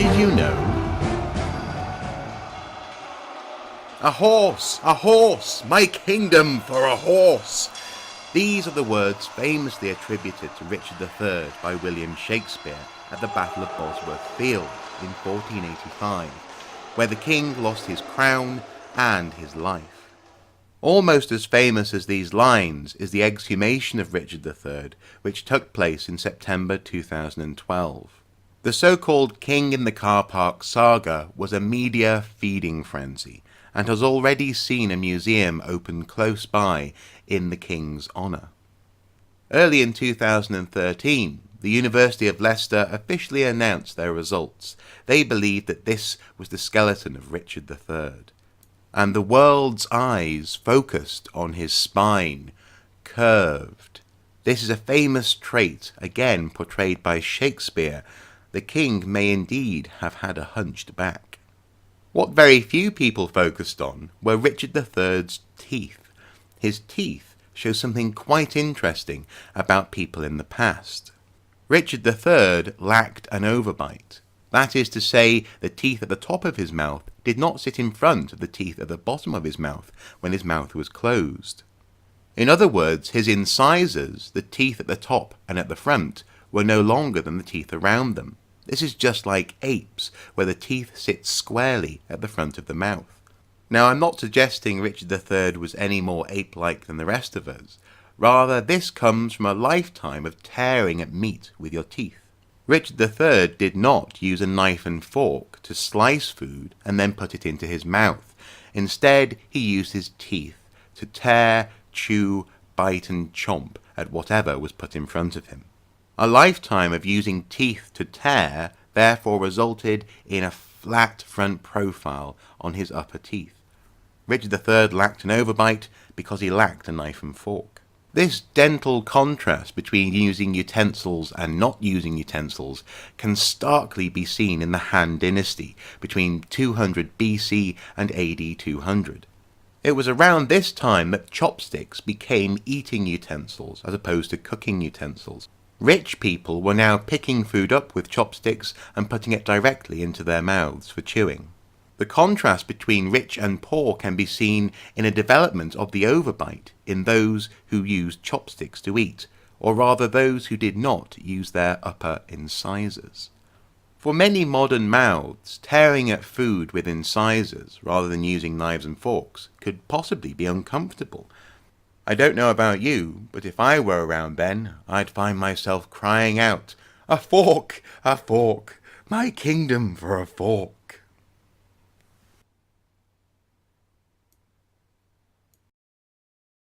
Did you know? A horse, my kingdom for a horse. These are the words famously attributed to Richard III by William Shakespeare at the Battle of Bosworth Field in 1485, where the king lost his crown and his life. Almost as famous as these lines is the exhumation of Richard III, which took place in September 2012. The so-called King in the Car Park saga was a media feeding frenzy, and has already seen a museum open close by in the King's honour. Early in 2013, the University of Leicester officially announced their results. They believed that this was the skeleton of Richard III, and the world's eyes focused on his spine, curved. This is a famous trait, again portrayed by Shakespeare. The king may indeed have had a hunched back. What very few people focused on were Richard III's teeth. His teeth show something quite interesting about people in the past. Richard III lacked an overbite. That is to say, the teeth at the top of his mouth did not sit in front of the teeth at the bottom of his mouth when his mouth was closed. In other words, his incisors, the teeth at the top and at the front, were no longer than the teeth around them. This is just like apes, where the teeth sit squarely at the front of the mouth. Now, I'm not suggesting Richard III was any more ape-like than the rest of us. Rather, this comes from a lifetime of tearing at meat with your teeth. Richard III did not use a knife and fork to slice food and then put it into his mouth. Instead, he used his teeth to tear, chew, bite and chomp at whatever was put in front of him. A lifetime of using teeth to tear therefore resulted in a flat front profile on his upper teeth. Richard III lacked an overbite because he lacked a knife and fork. This dental contrast between using utensils and not using utensils can starkly be seen in the Han Dynasty between 200 BC and AD 200. It was around this time that chopsticks became eating utensils as opposed to cooking utensils. Rich people were now picking food up with chopsticks and putting it directly into their mouths for chewing. The contrast between rich and poor can be seen in a development of the overbite in those who used chopsticks to eat, or rather those who did not use their upper incisors. For many modern mouths, tearing at food with incisors rather than using knives and forks could possibly be uncomfortable. I don't know about you, but if I were around then, I'd find myself crying out, "A fork! A fork! My kingdom for a fork!"